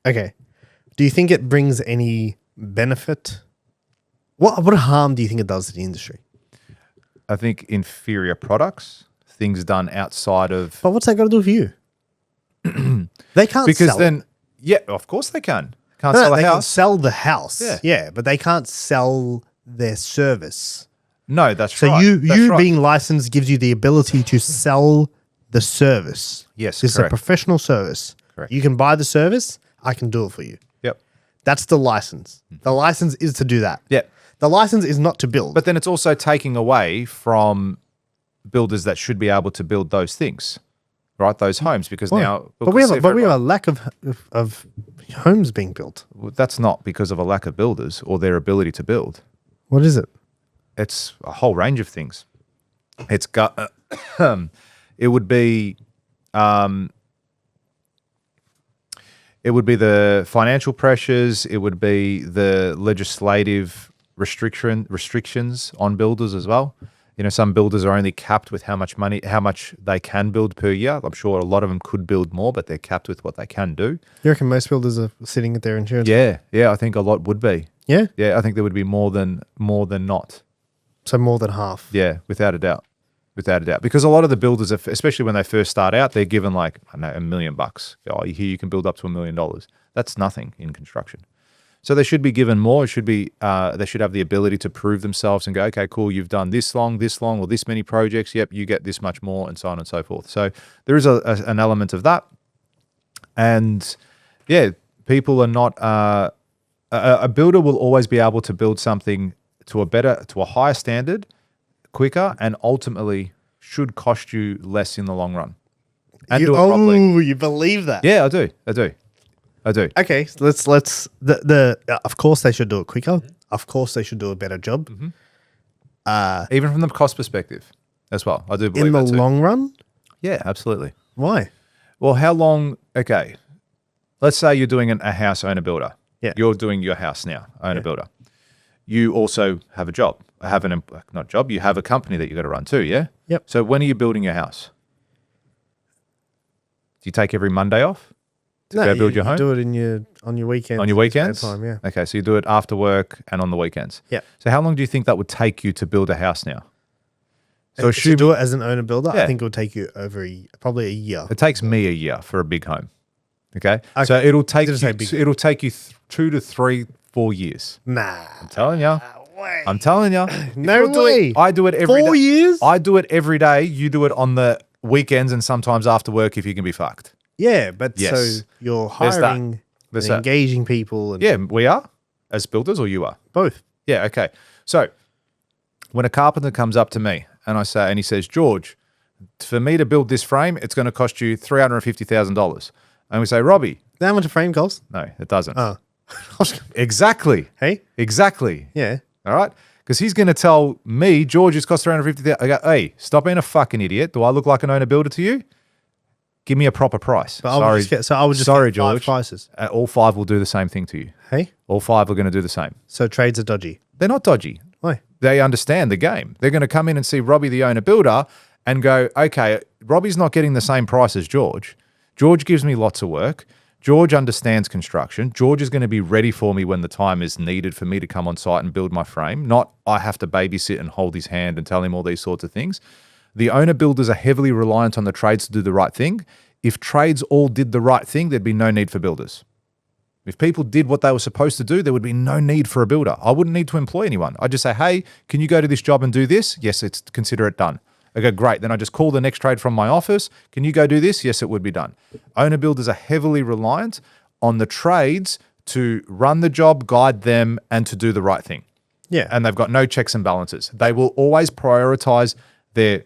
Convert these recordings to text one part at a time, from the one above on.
Okay. Do you think it brings any benefit? What harm do you think it does to the industry? I think inferior products, things done outside of... But what's that got to do with you? They can't Because sell then, it. yeah, of course they can. Can't No, sell a they can house. sell the house. Yeah. But they can't sell their service. No, that's So right. That's you right. being licensed gives you the ability to sell the service. Yes, This is a correct. professional service. Correct. You can buy the service. I can do it for you. Yep. That's the license. The license is to do that. Yep. The license is not to build. But then it's also taking away from builders that should be able to build those things, right? Those homes, because Why? now... But we have a lack of homes being built. That's not because of a lack of builders or their ability to build. What is it? It's a whole range of things. It's got... it would be... it would be the financial pressures. It would be the legislative restrictions on builders as well. You know, some builders are only capped with how much they can build per year. I'm sure a lot of them could build more, but they're capped with what they can do. You reckon most builders are sitting at their insurance? Yeah, I think a lot would be. Yeah? Yeah, I think there would be more than not. So more than half. Yeah, without a doubt. Without a doubt. Because a lot of the builders, especially when they first start out, they're given like, I don't know, $1 million. Oh, here you can build up to $1 million. That's nothing in construction. So they should be given more. It should be, they should have the ability to prove themselves and go, okay, cool, you've done this long, or this many projects. Yep, you get this much more, and so on and so forth. So there is an element of that. And yeah, people are not, a builder will always be able to build something to a higher standard, quicker, and ultimately should cost you less in the long run. And do it properly. Oh, you believe that? Yeah, I do. Okay, so let's of course they should do it quicker. Of course they should do a better job. Even from the cost perspective as well. I do believe In the that too. long run? Yeah, absolutely. Why? Well, how long? Okay, let's say you're doing a house owner-builder. Yeah. You're doing your house now, owner-builder. You also have a job. You have a company that you got to run too, yeah? Yep. So when are you building your house? Do you take every Monday off to go build your home? You do it on your weekends. On your weekends? Spare time, yeah. Okay, so you do it after work and on the weekends. Yeah. So how long do you think that would take you to build a house now? So If you do it as an owner builder, Yeah. I think it would take you probably a year. It takes me a year for a big home. Okay? Okay. So it'll take Didn't say big. you 2 to 3, 4 years. Nah. I'm telling you. I'm telling you. No way. I do it every day. 4 years? I do it every day. You do it on the weekends and sometimes after work if you can be fucked. Yeah, but Yes. so you're There's that. hiring There's and that. engaging people and Yeah, we are as builders, or you are. both. Yeah, okay. So when a carpenter comes up to me and he says, George, for me to build this frame, it's going to cost you $350,000. And we say, Robbie, How much a frame costs? no, it doesn't. Oh. Exactly. Hey? Exactly. Yeah. All right? Because he's going to tell me, George, it's cost $350,000. I go, hey, stop being a fucking idiot. Do I look like an owner builder to you? Give me a proper price. But I would just get 5 George. prices. All 5 will do the same thing to you. Hey? All 5 are going to do the same. So trades are dodgy. They're not dodgy. Why? They understand the game. They're going to come in and see Robbie, the owner builder, and go, okay, Robbie's not getting the same price as George. George gives me lots of work. George understands construction. George is going to be ready for me when the time is needed for me to come on site and build my frame. Not I have to babysit and hold his hand and tell him all these sorts of things. The owner builders are heavily reliant on the trades to do the right thing. If trades all did the right thing, there'd be no need for builders. If people did what they were supposed to do, there would be no need for a builder. I wouldn't need to employ anyone. I'd just say, hey, can you go to this job and do this? Yes, consider it done. I go, great. Then I just call the next trade from my office. Can you go do this? Yes, it would be done. Owner builders are heavily reliant on the trades to run the job, guide them, and to do the right thing. Yeah. And they've got no checks and balances. They will always prioritize their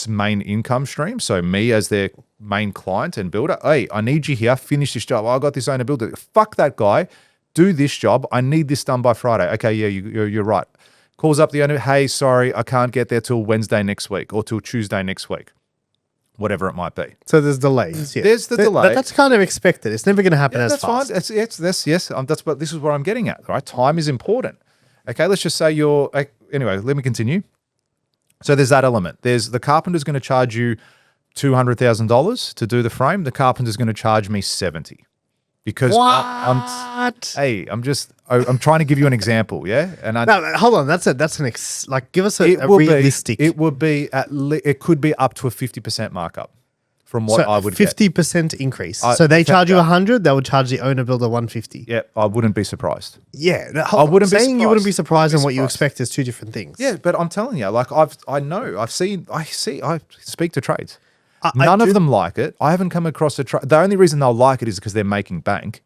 main income stream. So me as their main client and builder, hey, I need you here. Finish this job. Oh, I got this owner builder. Fuck that guy. Do this job. I need this done by Friday. Okay, yeah, you're right. Calls up the owner. Hey, sorry, I can't get there till Wednesday next week or till Tuesday next week. Whatever it might be. So there's delays. Yeah. There's the delay. That's kind of expected. It's never going to happen as That's fast. fine. This is what I'm getting at, right? Time is important. Okay, let's just say anyway, let me continue. So there's that element. There's the carpenter's going to charge you $200,000 to do the frame. The carpenter's going to charge me $70,000. Because What? I'm trying to give you an example, yeah? And No, hold on. That's like give us a realistic. It would be it could be up to a 50% markup from what I would get. 50% increase. So they charge you 100, they would charge the owner builder 150. Yeah, I wouldn't be surprised. Yeah, I wouldn't be saying you wouldn't be surprised and what you surprised. expect is two different things. Yeah, but I'm telling you, like I speak to trades. None of them like it. I haven't come across a trade. The only reason they'll like it is because they're making bank.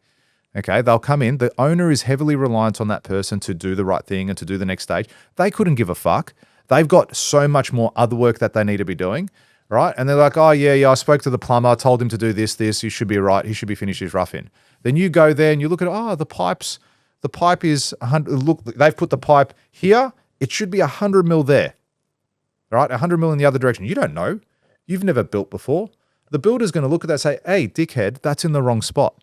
Okay, they'll come in. The owner is heavily reliant on that person to do the right thing and to do the next stage. They couldn't give a fuck. They've got so much more other work that they need to be doing, right? And they're like, oh, yeah, I spoke to the plumber. I told him to do this. He should be right. He should be finished his rough in. Then you go there and you look at, the pipes. The pipe is 100. Look, they've put the pipe here. It should be 100 mil there, right? 100 mil in the other direction. You don't know. You've never built before. The builder's going to look at that and say, hey, dickhead, that's in the wrong spot.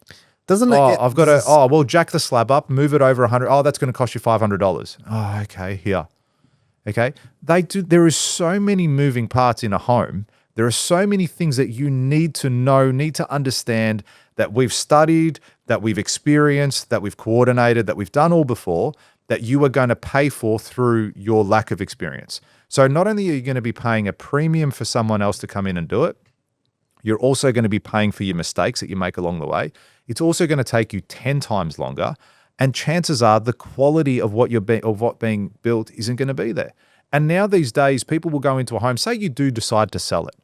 Doesn't it? I've got to, jack the slab up, move it over 100. Oh, that's going to cost you $500. Oh, okay, here. Okay. There is so many moving parts in a home. There are so many things that you need to know, need to understand, that we've studied, that we've experienced, that we've coordinated, that we've done all before, that you are going to pay for through your lack of experience. So not only are you going to be paying a premium for someone else to come in and do it, you're also going to be paying for your mistakes that you make along the way. It's also going to take you 10 times longer. And chances are the quality of what being built isn't going to be there. And now these days, people will go into a home, say you do decide to sell it,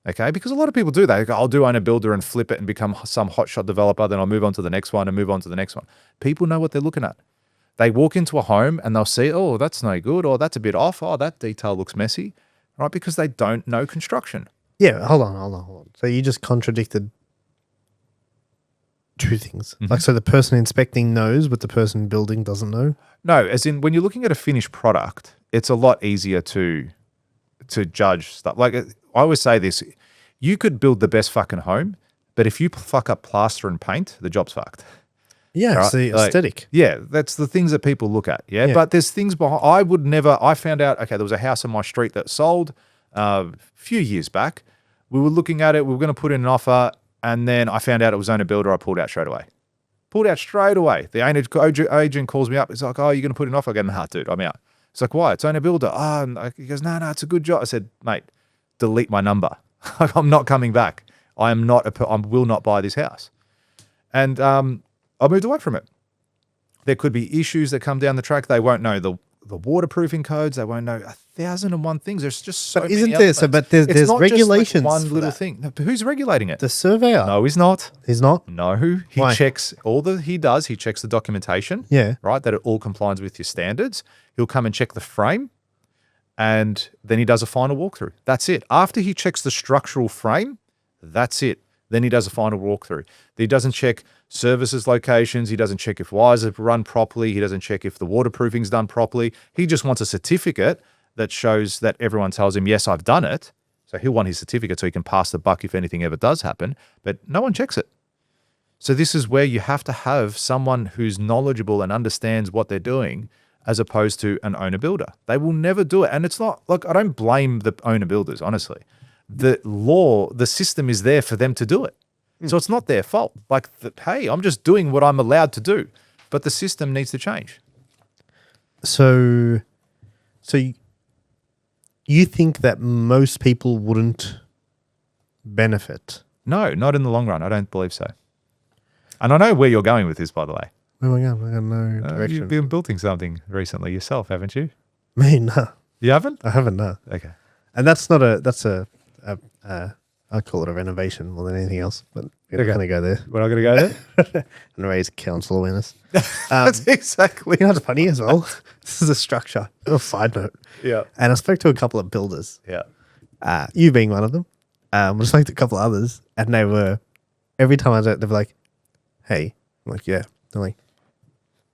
okay? Because a lot of people do that. They go, I'll do own a builder and flip it and become some hotshot developer. Then I'll move on to the next one and move on to the next one. People know what they're looking at. They walk into a home and they'll see, oh, that's no good, or that's a bit off, oh, that detail looks messy, right? Because they don't know construction. Yeah, hold on. So you just contradicted two things. Mm-hmm. Like, so the person inspecting knows, but the person building doesn't know? No, as in when you're looking at a finished product, it's a lot easier to judge stuff. Like I always say this, you could build the best fucking home, but if you fuck up plaster and paint, the job's fucked. Yeah, right? It's the aesthetic. Yeah, that's the things that people look at. Yeah, but there's things behind. I found out, okay, there was a house on my street that sold a few years back. We were looking at it. We were going to put in an offer. And then I found out it was owner builder. I pulled out straight away. The agent calls me up. He's like, oh, you're going to put in an offer? I go, nah, dude, I'm out. It's like, why? It's owner builder. He goes, no, it's a good job. I said, mate, delete my number. I'm not coming back. I will not buy this house. And I moved away from it. There could be issues that come down the track. They won't know the waterproofing codes. They won't know 1,001 things. There's just so many isn't there? But there's regulations. Just like one little thing. No, who's regulating it? The surveyor. No, he's not. He's not? No. He Why? checks he checks the documentation. Yeah. Right? That it all complies with your standards. He'll come and check the frame, and then he does a final walkthrough. That's it. After he checks the structural frame, that's it. Then he does a final walkthrough. He doesn't check services locations. He doesn't check if wires have run properly. He doesn't check if the waterproofing's done properly. He just wants a certificate that shows that everyone tells him, yes, I've done it. So he'll want his certificate so he can pass the buck if anything ever does happen. But no one checks it. So this is where you have to have someone who's knowledgeable and understands what they're doing as opposed to an owner builder. They will never do it. And it's not, look, I don't blame the owner builders, honestly. The system is there for them to do it. So it's not their fault. Like, hey, I'm just doing what I'm allowed to do. But the system needs to change. So you think that most people wouldn't benefit? No, not in the long run. I don't believe so. And I know where you're going with this, by the way. Where am I going? I got no direction. You've been building something recently yourself, haven't you? Me, no. You haven't? I haven't, no. Okay. And that's I call it a renovation more than anything else, but we're not going to go there. We're not going to go there? And raise council awareness. That's exactly. You know what's funny as well? This is a structure. A side note. Yeah. And I spoke to a couple of builders. Yeah. You being one of them. I spoke to a couple of others, and they were, every time I was out, they were like, hey. I'm like, yeah. They're like,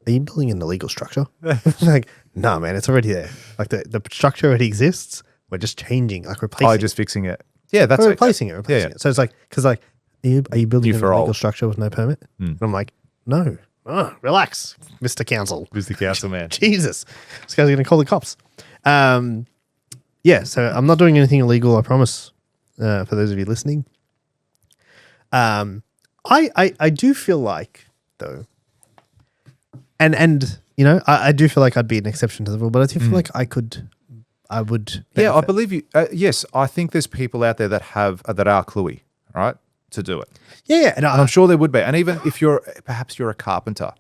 are you building an illegal structure? I'm like, no, man, it's already there. Like the structure already exists. We're just changing, like replacing. Oh, just fixing it. Yeah, that's replacing it. It. So it's like, because like, are you building an illegal old. structure with no permit? And I'm like, no. Oh, relax, Mr. Council. Mr. Council, man. Jesus. This guy's going to call the cops. Yeah, so I'm not doing anything illegal, I promise, for those of you listening. I do feel like though. And you know, I do feel like I'd be an exception to the rule, but I do feel like I would. Yeah, I benefit. believe you. Yes, I think there's people out there that have that are cluey, right, to do it. Yeah, and And I'm sure there would be. And even if perhaps you're a carpenter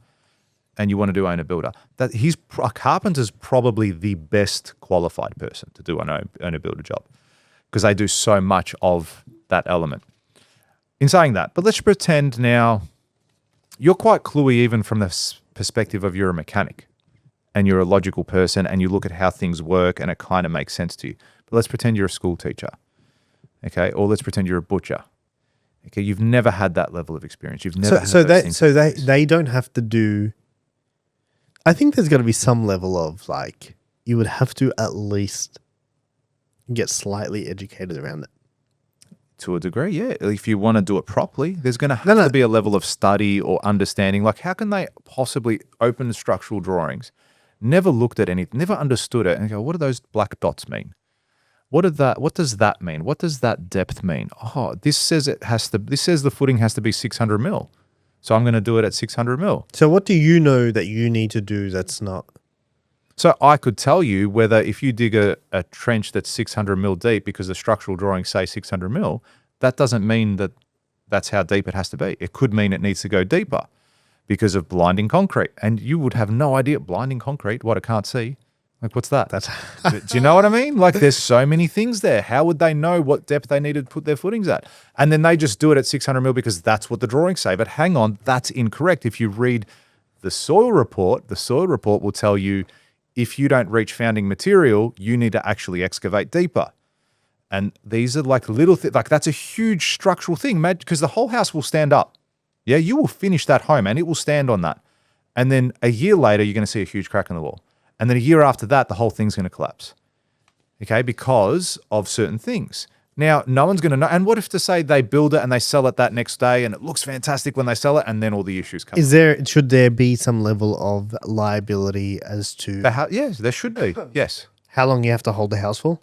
and you want to do owner builder, a carpenter's probably the best qualified person to do an owner builder job because they do so much of that element. In saying that, but let's pretend now you're quite cluey even from the perspective of you're a mechanic and you're a logical person and you look at how things work and it kind of makes sense to you. But let's pretend you're a school teacher, okay? Or let's pretend you're a butcher. Okay, you've never had that level of experience. You've never had those things. So they don't have to do. I think there's got to be some level of like you would have to at least get slightly educated around it. To a degree, yeah. If you want to do it properly, there's going to have to be a level of study or understanding. Like, how can they possibly open the structural drawings, never looked at anything, never understood it, and go, what do those black dots mean? What does that mean? What does that depth mean? Oh, this says the footing has to be 600 mil. So I'm going to do it at 600 mil. So what do you know that you need to do that's not? So I could tell you whether if you dig a trench that's 600 mil deep because the structural drawings say 600 mil, that doesn't mean that that's how deep it has to be. It could mean it needs to go deeper because of blinding concrete. And you would have no idea blinding concrete, what I can't see. Like, what's that? Do you know what I mean? Like, there's so many things there. How would they know what depth they needed to put their footings at? And then they just do it at 600 mil because that's what the drawings say. But hang on, that's incorrect. If you read the soil report will tell you if you don't reach founding material, you need to actually excavate deeper. And these are like little things. Like, that's a huge structural thing, man, because the whole house will stand up. Yeah, you will finish that home and it will stand on that. And then a year later, you're going to see a huge crack in the wall. And then a year after that, the whole thing's going to collapse, okay, because of certain things. Now, no one's going to know. And what if to say they build it and they sell it that next day and it looks fantastic when they sell it and then all the issues come? Should there be some level of liability as to Yes, there should be. Yes. how long you have to hold the house for?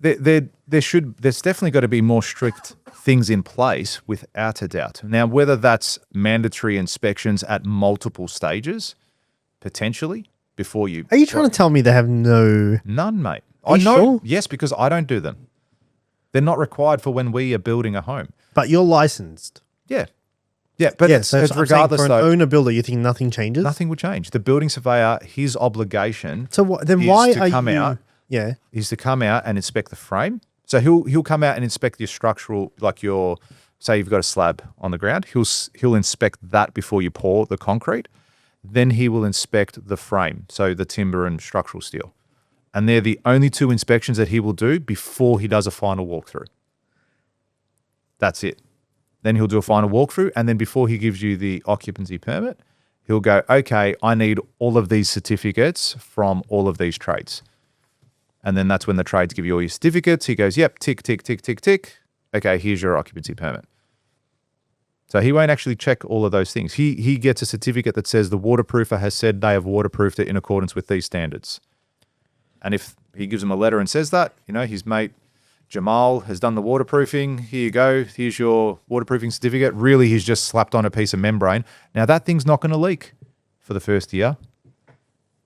There's definitely got to be more strict things in place without a doubt. Now, whether that's mandatory inspections at multiple stages, potentially, before you... Are you trying to tell me they have no... None, mate. Are you sure? Yes, because I don't do them. They're not required for when we are building a home. But you're licensed. Yeah. Yeah, but Yeah, so it's I'm saying regardless for an though, owner builder, you think nothing changes? nothing will change. The building surveyor, his obligation So then is why to are come you... out. Yeah. Is to come out and inspect the frame. So he'll come out and inspect your structural, like your, say you've got a slab on the ground. He'll inspect that before you pour the concrete. Then he will inspect the frame, so the timber and structural steel. And they're the only two inspections that he will do before he does a final walkthrough. That's it. Then he'll do a final walkthrough, and then before he gives you the occupancy permit, he'll go, okay, I need all of these certificates from all of these trades. And then that's when the trades give you all your certificates. He goes, yep, tick, tick, tick, tick, tick. Okay, here's your occupancy permit. So he won't actually check all of those things. He gets a certificate that says the waterproofer has said they have waterproofed it in accordance with these standards. And if he gives him a letter and says that, you know, his mate Jamal has done the waterproofing. Here you go. Here's your waterproofing certificate. Really, he's just slapped on a piece of membrane. Now, that thing's not going to leak for the first year.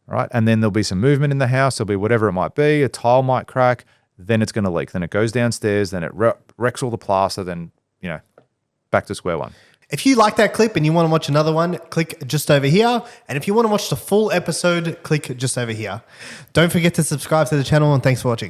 All right. And then there'll be some movement in the house. There'll be whatever it might be. A tile might crack. Then it's going to leak. Then it goes downstairs. Then it wrecks all the plaster. Then, you know, back to square one. If you like that clip and you want to watch another one, click just over here. And if you want to watch the full episode, click just over here. Don't forget to subscribe to the channel, and thanks for watching.